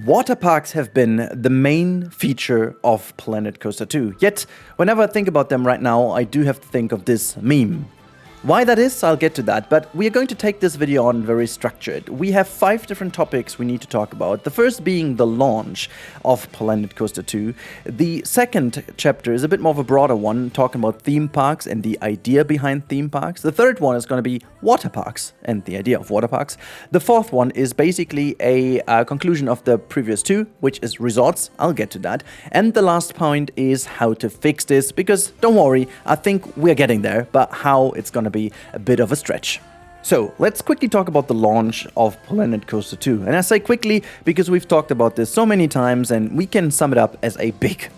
Water parks have been the main feature of Planet Coaster 2. Yet, whenever I think about them right now, I do have to think of this meme. Why that is, I'll get to that, but we are going to take this video on very structured. We have 5 different topics we need to talk about. The first being the launch of Planet Coaster 2. The second chapter is a bit more of a broader one, talking about theme parks and the idea behind theme parks. The third one is going to be water parks and the idea of water parks. The fourth one is basically a conclusion of the previous 2, which is resorts. I'll get to that. And the last point is how to fix this, because don't worry, I think we're getting there, but how it's going to be a bit of a stretch. So let's quickly talk about the launch of Planet Coaster 2. And I say quickly because we've talked about this so many times and we can sum it up as a big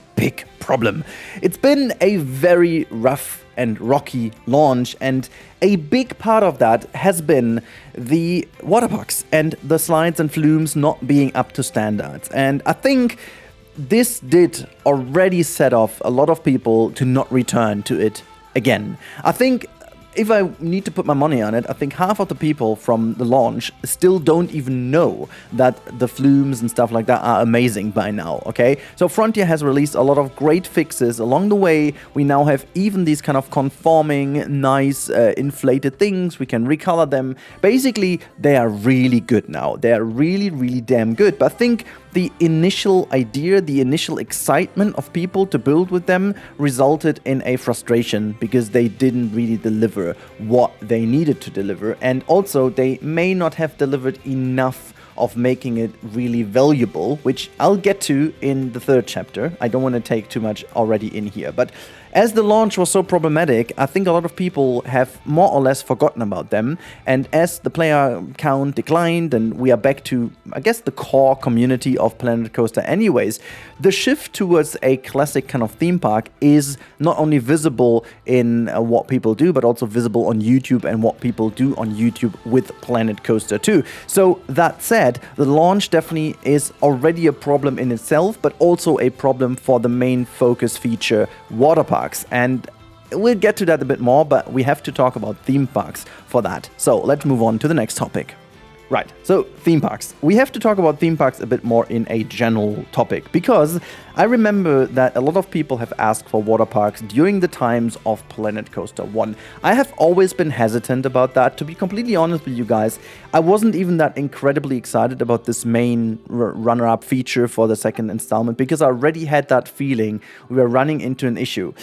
problem. It's been a very rough and rocky launch, and a big part of that has been the water parks and the slides and flumes not being up to standards. And I think this did already set off a lot of people to not return to it again. I think if I need to put my money on it, I think half of the people from the launch still don't even know that the flumes and stuff like that are amazing by now, okay? So Frontier has released a lot of great fixes along the way. We now have even these kind of conforming, nice, inflated things. We can recolor them. Basically, they are really good now. They are really damn good. But I think the initial idea, the initial excitement of people to build with them resulted in a frustration because they didn't really deliver what they needed to deliver, and also they may not have delivered enough of making it really valuable, which I'll get to in the third chapter. I don't want to take too much already in here, but as the launch was so problematic, I think a lot of people have more or less forgotten about them, and as the player count declined and we are back to, I guess, the core community of Planet Coaster anyways, the shift towards a classic kind of theme park is not only visible in what people do, but also visible on YouTube and what people do on YouTube with Planet Coaster 2. So that said, the launch definitely is already a problem in itself, but also a problem for the main focus feature, water parks. And we'll get to that a bit more, but we have to talk about theme parks for that. So let's move on to the next topic. Right, so theme parks. We have to talk about theme parks a bit more in a general topic, because I remember that a lot of people have asked for water parks during the times of Planet Coaster 1. I have always been hesitant about that. To be completely honest with you guys, I wasn't even that incredibly excited about this main runner-up feature for the second installment, because I already had that feeling we were running into an issue.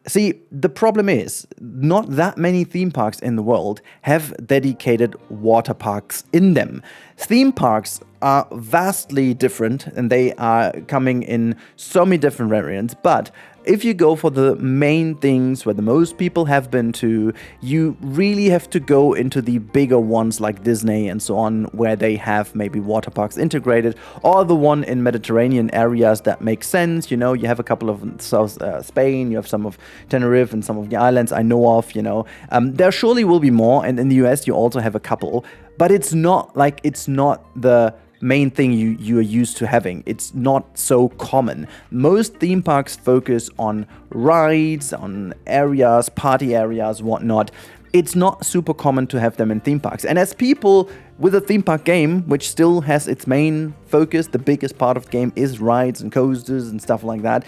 See, the problem is, not that many theme parks in the world have dedicated water parks in them. Theme parks are vastly different, and they are coming in so many different variants, but if you go for the main things where the most people have been to, you really have to go into the bigger ones like Disney and so on, where they have maybe water parks integrated, or the one in Mediterranean areas that make sense. You know, you have a couple of South Spain, you have some of Tenerife and some of the islands I know of, you know. There surely will be more, and in the US you also have a couple, but it's not the main thing you are used to having. It's not so common. Most theme parks focus on rides, on areas, party areas, whatnot. It's not super common to have them in theme parks. And as people with a theme park game, which still has its main focus, the biggest part of the game is rides and coasters and stuff like that,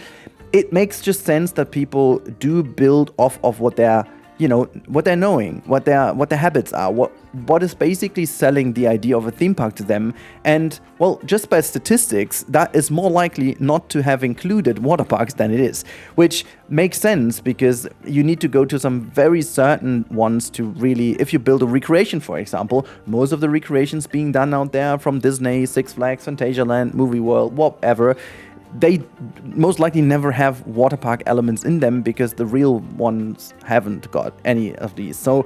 it makes just sense that people do build off of what they're, you know, what they're knowing, what their habits are, what is basically selling the idea of a theme park to them. And, well, just by statistics, that is more likely not to have included water parks than it is, which makes sense because you need to go to some very certain ones to really, if you build a recreation, for example, most of the recreations being done out there from Disney, Six Flags, Fantasyland, Movie World, whatever, they most likely never have water park elements in them because the real ones haven't got any of these. So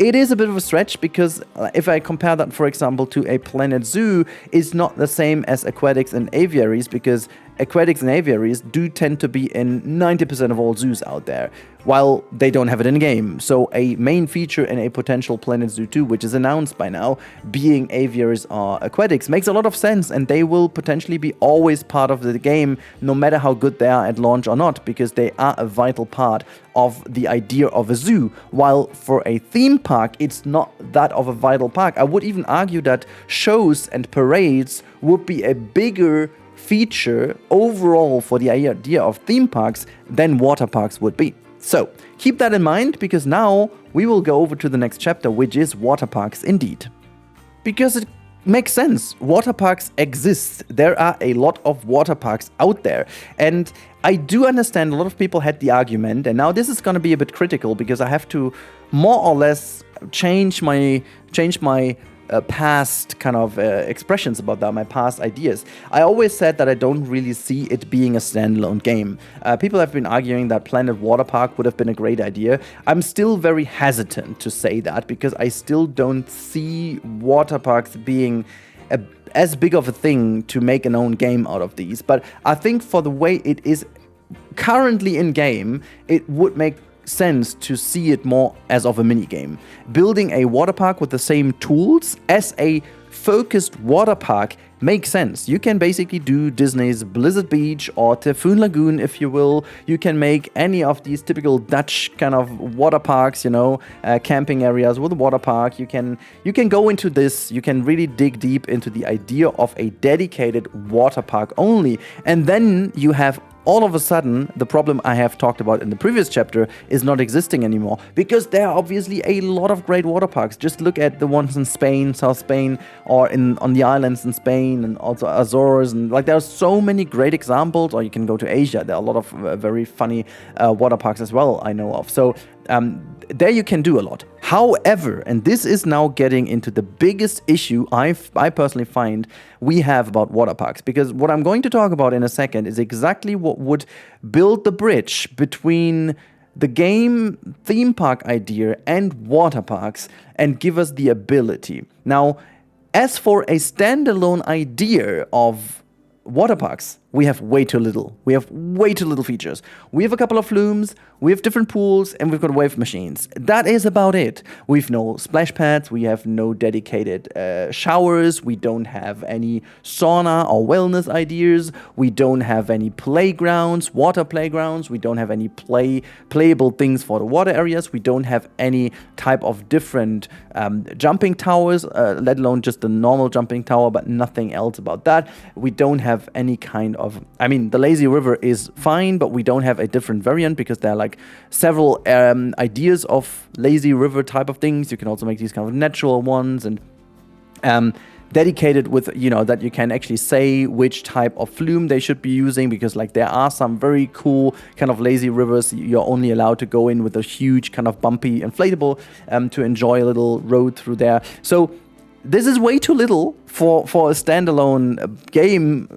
it is a bit of a stretch, because if I compare that, for example, to a Planet Zoo, it's not the same as aquatics and aviaries, because aquatics and aviaries do tend to be in 90% of all zoos out there, while they don't have it in game. So a main feature in a potential Planet Zoo 2, which is announced by now, being aviaries or aquatics, makes a lot of sense, and they will potentially be always part of the game, no matter how good they are at launch or not, because they are a vital part of the idea of a zoo. While for a theme park, it's not that of a vital park. I would even argue that shows and parades would be a bigger feature overall for the idea of theme parks than water parks would be. So keep that in mind, because now we will go over to the next chapter, which is water parks indeed. Because it makes sense. Water parks exist. There are a lot of water parks out there. And I do understand a lot of people had the argument, and now this is going to be a bit critical because I have to more or less change my past kind of expressions about that, my past ideas. I always said that I don't really see it being a standalone game. People have been arguing that Planet Waterpark would have been a great idea. I'm still very hesitant to say that because I still don't see water parks being as big of a thing to make an own game out of these. But I think for the way it is currently in game, it would make sense to see it more as of a mini game. Building a water park with the same tools as a focused water park makes sense. You can basically do Disney's Blizzard Beach or Typhoon Lagoon, if you will. You can make any of these typical Dutch kind of water parks, you know, camping areas with a water park. You can go into this. You can really dig deep into the idea of a dedicated water park only, and then you have all of a sudden, the problem I have talked about in the previous chapter is not existing anymore, because there are obviously a lot of great water parks. Just look at the ones in Spain, South Spain, or on the islands in Spain, and also Azores, and like there are so many great examples. Or you can go to Asia. There are a lot of very funny water parks as well, I know of. So there you can do a lot. However, and this is now getting into the biggest issue I personally find we have about water parks, because what I'm going to talk about in a second is exactly what would build the bridge between the game theme park idea and water parks and give us the ability. Now, as for a standalone idea of water parks, we have way too little. We have way too little features. We have a couple of flumes, we have different pools, and we've got wave machines. That is about it. We've no splash pads, we have no dedicated showers, we don't have any sauna or wellness ideas, we don't have any playgrounds, water playgrounds, we don't have any playable things for the water areas, we don't have any type of different jumping towers, let alone just the normal jumping tower, but nothing else about that. We don't have any kind of, I mean, the lazy river is fine, but we don't have a different variant because there are like several ideas of lazy river type of things. You can also make these kind of natural ones and dedicated with, you know, that you can actually say which type of flume they should be using, because like there are some very cool kind of lazy rivers you're only allowed to go in with a huge kind of bumpy inflatable to enjoy a little road through there. So this is way too little for a standalone game,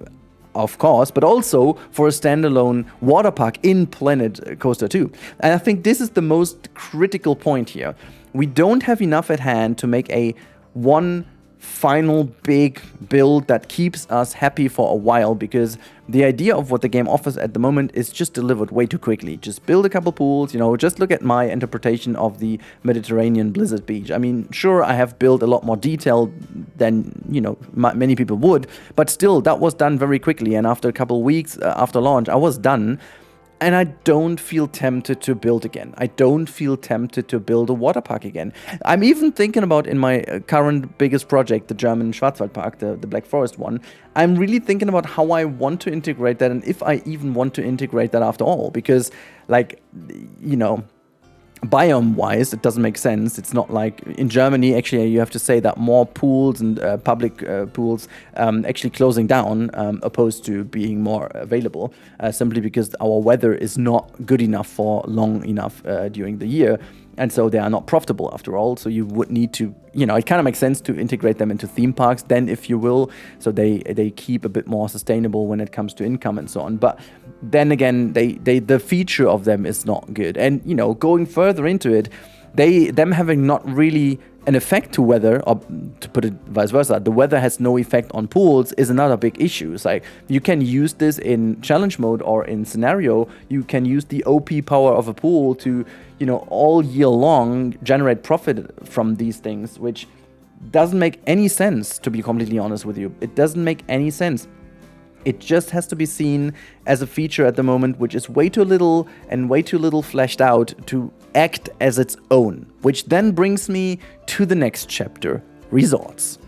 of course, but also for a standalone water park in Planet Coaster 2. And I think this is the most critical point here. We don't have enough at hand to make a one final big build that keeps us happy for a while, because the idea of what the game offers at the moment is just delivered way too quickly. Just build a couple pools, you know, just look at my interpretation of the Mediterranean Blizzard Beach. I mean, sure, I have built a lot more detail than, you know, many people would, but still, that was done very quickly, and after a couple weeks after launch, I was done. And I don't feel tempted to build again. I don't feel tempted to build a water park again. I'm even thinking about, in my current biggest project, the German Schwarzwaldpark, the Black Forest one, I'm really thinking about how I want to integrate that, and if I even want to integrate that after all. Because, like, you know, biome-wise, it doesn't make sense. It's not like in Germany, actually, you have to say that more pools and public pools actually closing down opposed to being more available, simply because our weather is not good enough for long enough during the year. And so they are not profitable after all. So you would need to, you know, it kind of makes sense to integrate them into theme parks then, if you will. So they keep a bit more sustainable when it comes to income and so on. But then again, the feature of them is not good. And, you know, going further into it, them having not really an effect to weather, or to put it vice versa, the weather has no effect on pools is another big issue. It's like you can use this in challenge mode or in scenario. You can use the OP power of a pool to, you know, all year long generate profit from these things, which doesn't make any sense, to be completely honest with you. It doesn't make any sense. It just has to be seen as a feature at the moment, which is way too little and way too little fleshed out to act as its own. Which then brings me to the next chapter, resorts.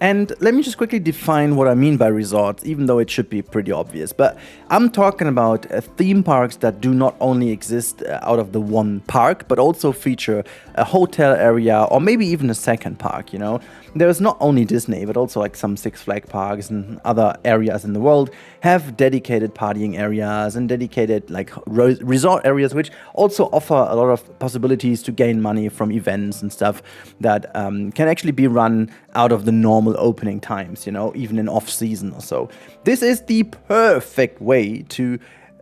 And let me just quickly define what I mean by resorts, even though it should be pretty obvious. But I'm talking about theme parks that do not only exist out of the one park, but also feature a hotel area or maybe even a second park, you know. There's not only Disney, but also like some Six Flags parks and other areas in the world have dedicated partying areas and dedicated like resort areas, which also offer a lot of possibilities to gain money from events and stuff that can actually be run out of the normal opening times, you know, even in off season or so. This is the perfect way to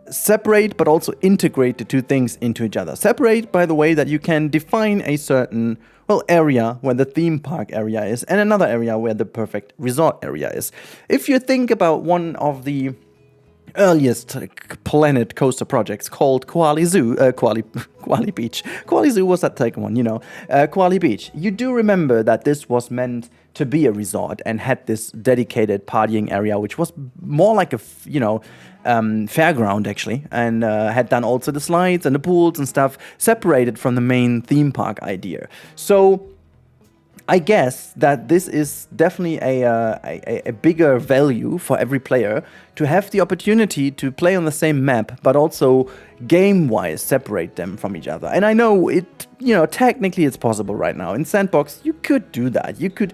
separate but also integrate the two things into each other. Separate by the way that you can define a certain area where the theme park area is and another area where the perfect resort area is. If you think about one of the earliest Planet Coaster projects called Koali Zoo, Koali Beach. Koali Zoo was that second one, you know. Koali Beach. You do remember that this was meant to be a resort and had this dedicated partying area, which was more like a, fairground actually, and had done also the slides and the pools and stuff separated from the main theme park idea. So I guess that this is definitely a bigger value for every player to have the opportunity to play on the same map, but also game-wise separate them from each other. And I know it, technically it's possible right now. In Sandbox, you could do that. You could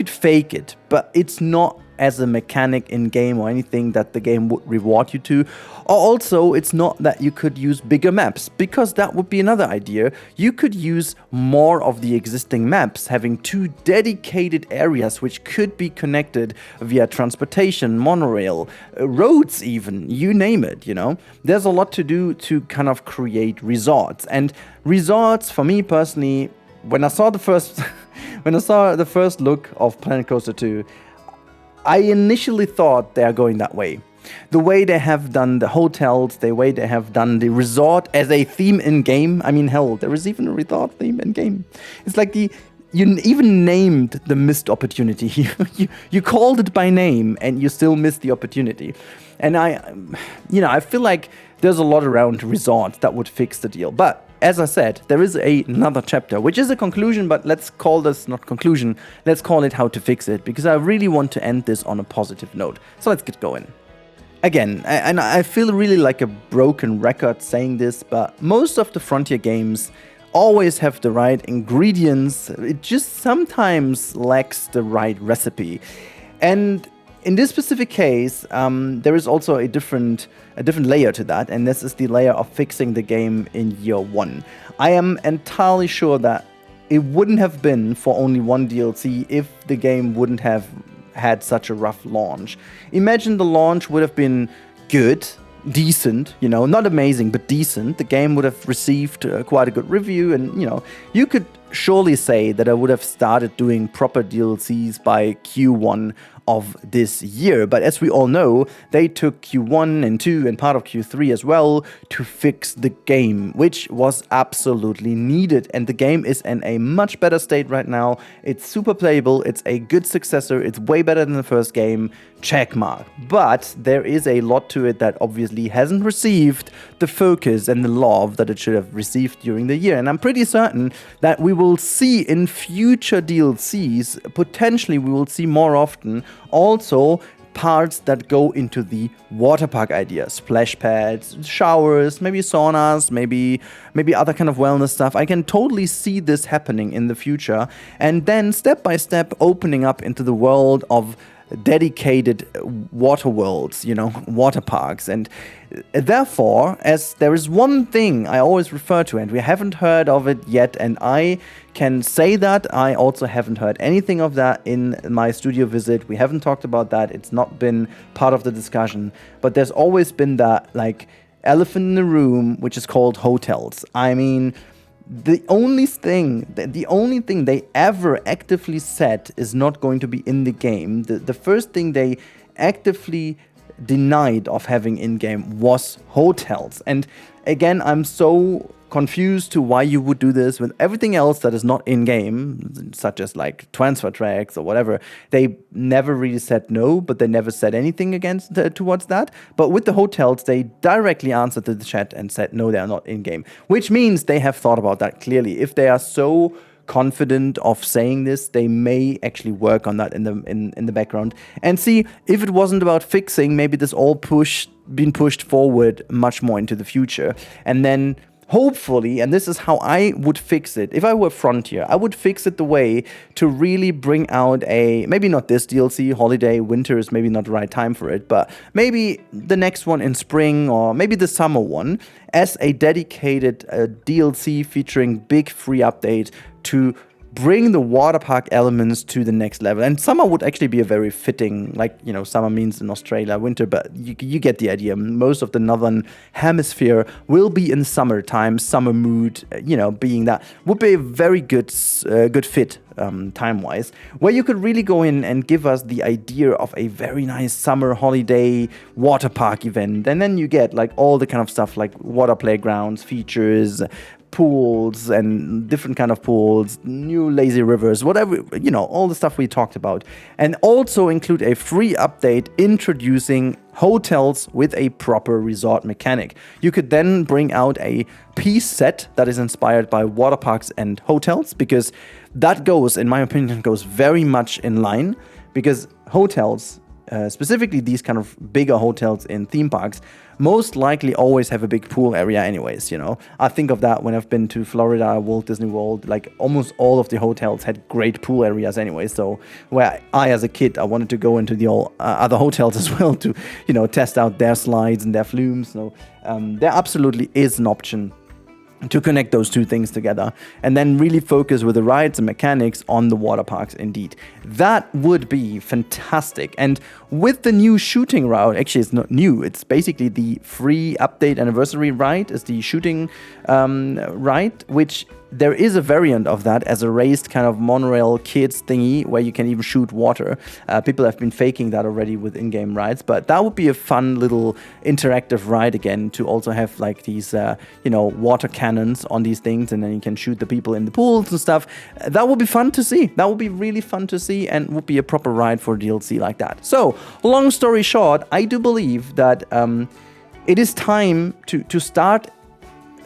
fake it, but it's not as a mechanic in-game or anything that the game would reward you to. Or also, it's not that you could use bigger maps, because that would be another idea. You could use more of the existing maps, having two dedicated areas which could be connected via transportation, monorail, roads even, you name it, There's a lot to do to kind of create resorts. And resorts, for me personally, when I saw the first look of Planet Coaster 2, I initially thought they are going that way. The way they have done the hotels, the way they have done the resort as a theme in-game. I mean, hell, there is even a resort theme in-game. It's like you even named the missed opportunity. You called it by name and you still missed the opportunity. And I feel like there's a lot around resorts that would fix the deal. But as I said, there is another chapter, which is a conclusion, but let's call this not conclusion. Let's call it how to fix it, because I really want to end this on a positive note. So let's get going. Again, and I feel really like a broken record saying this, but most of the Frontier games always have the right ingredients. It just sometimes lacks the right recipe. And in this specific case, there is also a different layer to that, and this is the layer of fixing the game in year one. I am entirely sure that it wouldn't have been for only one DLC if the game wouldn't have had such a rough launch. Imagine the launch would have been good, decent, not amazing, but decent. The game would have received quite a good review, and you could surely say that I would have started doing proper DLCs by Q1 of this year. But as we all know, they took Q1 and 2 and part of Q3 as well to fix the game, which was absolutely needed. And the game is in a much better state right now. It's super playable. It's a good successor. It's way better than the first game. Check mark. But there is a lot to it that obviously hasn't received the focus and the love that it should have received during the year. And I'm pretty certain that we will see in future DLCs, potentially we will see more often, also parts that go into the water park idea. Splash pads, showers, maybe saunas, maybe other kind of wellness stuff. I can totally see this happening in the future. And then step by step opening up into the world of dedicated water worlds, water parks. And therefore, as there is one thing I always refer to, and we haven't heard of it yet, and I can say that I also haven't heard anything of that in my studio visit. We haven't talked about that. It's not been part of the discussion, but there's always been that elephant in the room, which is called hotels. I mean, the only thing they ever actively said is not going to be in the game, the first thing they actively denied of having in-game was hotels. And again, I'm so confused to why you would do this with everything else that is not in-game, such as like transfer tracks or whatever. They never really said no, but they never said anything towards that. But with the hotels, they directly answered to the chat and said no, they are not in-game, which means they have thought about that clearly. If they are so confident of saying this, they may actually work on that in the background and see if it wasn't about fixing, maybe this all been pushed forward much more into the future. And then hopefully, and this is how I would fix it, if I were Frontier, I would fix it the way to really bring out maybe not this DLC, holiday, winter is maybe not the right time for it, but maybe the next one in spring or maybe the summer one as a dedicated DLC featuring big free update to bring the water park elements to the next level. And summer would actually be a very fitting, like, you know, summer means in Australia, winter, but you get the idea. Most of the northern hemisphere will be in summertime, summer mood, you know, being that would be a very good fit time-wise, where you could really go in and give us the idea of a very nice summer holiday water park event. And then you get like all the kind of stuff like water playgrounds, features, pools and different kind of pools, new lazy rivers, whatever, you know, all the stuff we talked about. And also include a free update introducing hotels with a proper resort mechanic. You could then bring out a piece set that is inspired by water parks and hotels, because that goes, in my opinion, goes very much in line, because hotels, specifically these kind of bigger hotels in theme parks, most likely always have a big pool area anyways, you know. I think of that when I've been to Florida, Walt Disney World, like almost all of the hotels had great pool areas anyway. So where I, as a kid, I wanted to go into the other hotels as well to, you know, test out their slides and their flumes. So there absolutely is an option to connect those two things together and then really focus with the rides and mechanics on the water parks indeed. That would be fantastic. And with the new shooting route, actually it's not new, it's basically the free update anniversary ride is the shooting ride, which there is a variant of that as a raised kind of monorail kids thingy where you can even shoot water. People have been faking that already with in-game rides, but that would be a fun little interactive ride again, to also have like these, you know, water cannons on these things, and then you can shoot the people in the pools and stuff. That would be fun to see. That would be really fun to see and would be a proper ride for DLC like that. So, long story short, I do believe that it is time to start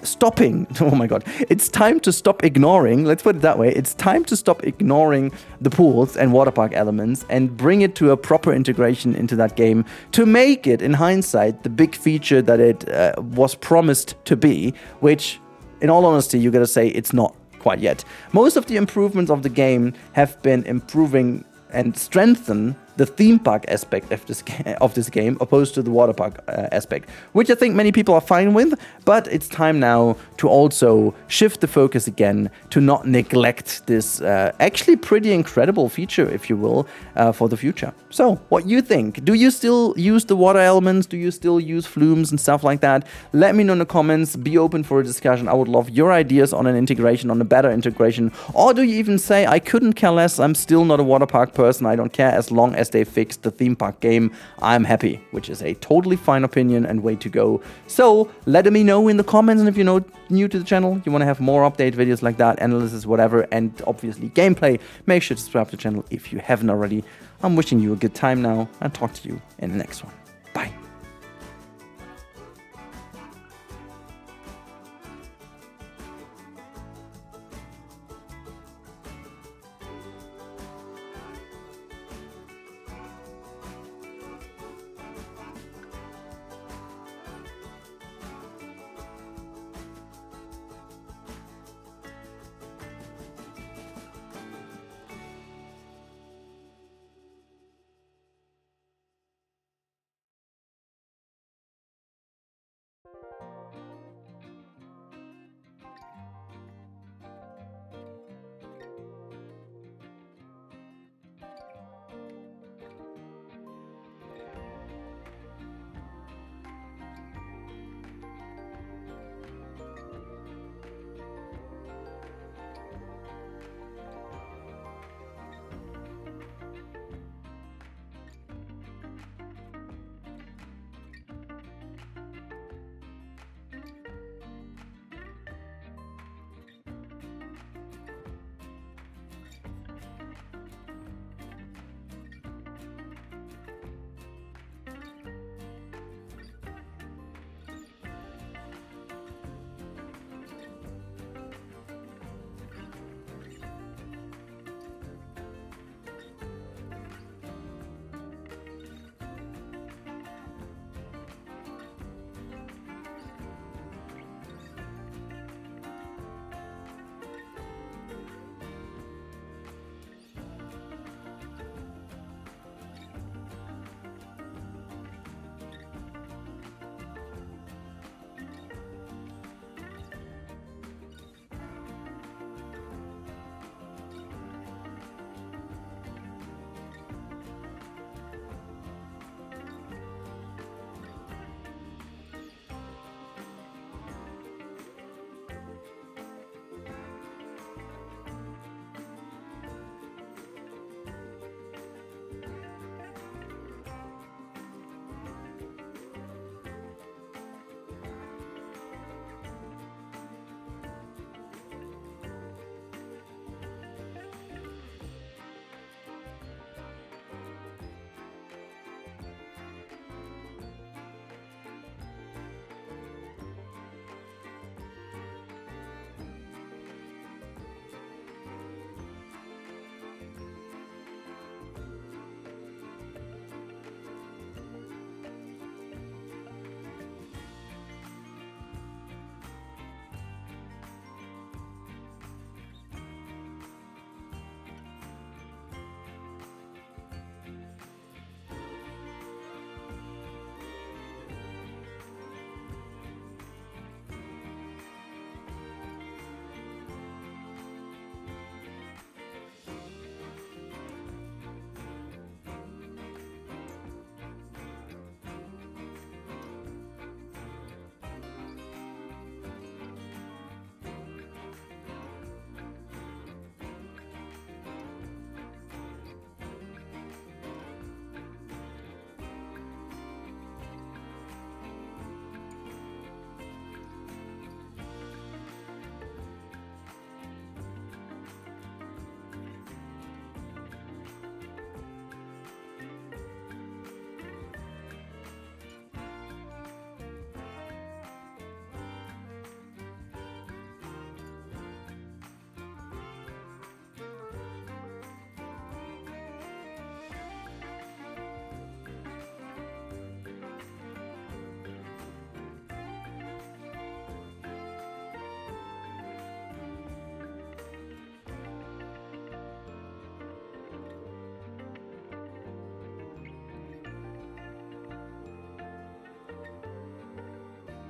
stopping. Oh my god, it's time to stop ignoring, let's put it that way, it's time to stop ignoring the pools and water park elements and bring it to a proper integration into that game to make it, in hindsight, the big feature that it was promised to be, which, in all honesty, you gotta say it's not quite yet. Most of the improvements of the game have been improving and strengthen the theme park aspect of this game, opposed to the water park aspect, which I think many people are fine with, but it's time now to also shift the focus again, to not neglect this actually pretty incredible feature, if you will, for the future. So, what you think? Do you still use the water elements? Do you still use flumes and stuff like that? Let me know in the comments, be open for a discussion. I would love your ideas on an integration, on a better integration, or do you even say, I couldn't care less, I'm still not a water park person, I don't care, as long as they fixed the theme park game, I'm happy, which is a totally fine opinion and way to go. So let me know in the comments, and if you're new to the channel, you want to have more update videos like that, analysis, whatever, and obviously gameplay, make sure to subscribe to the channel if you haven't already. I'm wishing you a good time now, and talk to you in the next one.